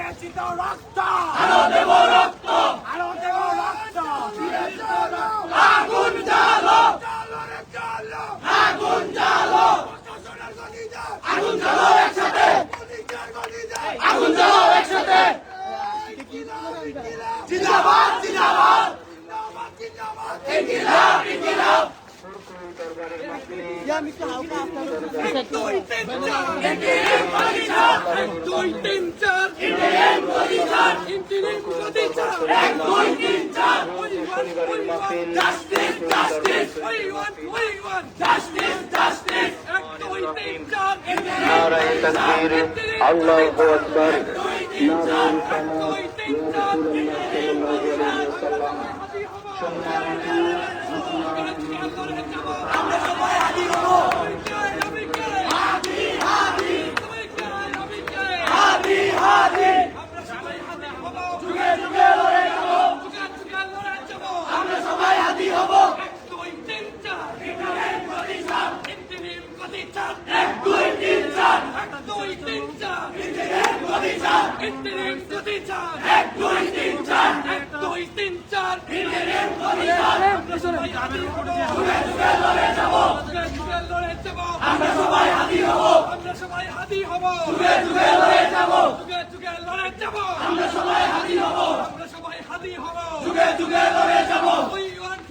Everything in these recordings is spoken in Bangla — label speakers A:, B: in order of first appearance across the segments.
A: দিয়েছি তো রক্ত,
B: আরো দেব রক্ত,
A: আরো দেব রক্ত।
B: আগুন জ্বালো,
A: চলো রে চলো,
B: আগুন জ্বালো,
A: প্রশাসনের গদি যায়,
B: আগুন জ্বালো একসাথে,
A: পুলিশের গদি যায়।
B: আগুন জ্বালো একসাথে। জিন্দাবাদ জিন্দাবাদ,
A: জিন্দাবাদ জিন্দাবাদ।
B: ইনকিলাব ইনকিলাব।
A: দুই তিন চার,
B: ইন্টিরিম গদি ছাড়,
A: দুই তিন চার,
B: ইন্টিরিম গদি ছাড়,
A: ইন্টিরিম গদি চার।
B: 1 2 3 4।
A: We want
B: justice justice,
A: we want
B: justice justice.
A: 1 2 3 4,
C: নারায়ে তাকবীর, আল্লাহু আকবার।
A: 2 3 4।
B: আমরা সবাই হাদি হব, হাদি হাদি, হাদি হাদি। যুগে যুগে লড়ে যাব, আমরা সবাই হাদি হব। ইন্টিরিম গদি ছাড়, 1 2 3 4। ইন্টিরিম গদি ছাড়, 1 2 3 4। ইন্টিরিম গদি ছাড়, যুগে যুগে লড়ে যাব, আমরা সবাই হাদি হব।
A: আমরা সবাই হাদি হব,
B: যুগে যুগে লড়ে যাব,
A: যুগে যুগে লড়ে যাব,
B: আমরা সবাই হাদি হব।
A: আমরা সবাই হাদি হব।
B: যুগে যুগে লড়ে যাব,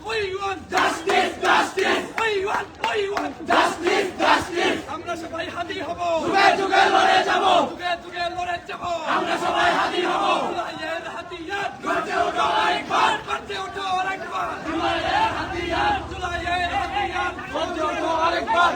A: We want
B: justice justice,
A: we want
B: justice justice.
A: আমরা সবাই হাদি হব,
B: যুগে যুগে লড়ে যাব,
A: যুগে যুগে লড়ে যাব।
B: আমরা সবাই হাদি হব।
A: জুলাইয়ের হাতিয়ার,
B: গর্জে ওঠো আরেকবার,
A: গর্জে ওঠো আরেকবার।
B: জুলাইয়ের হাতিয়ার,
A: জুলাইয়ের হাতিয়ার,
B: গর্জে ওঠো আরেকবার।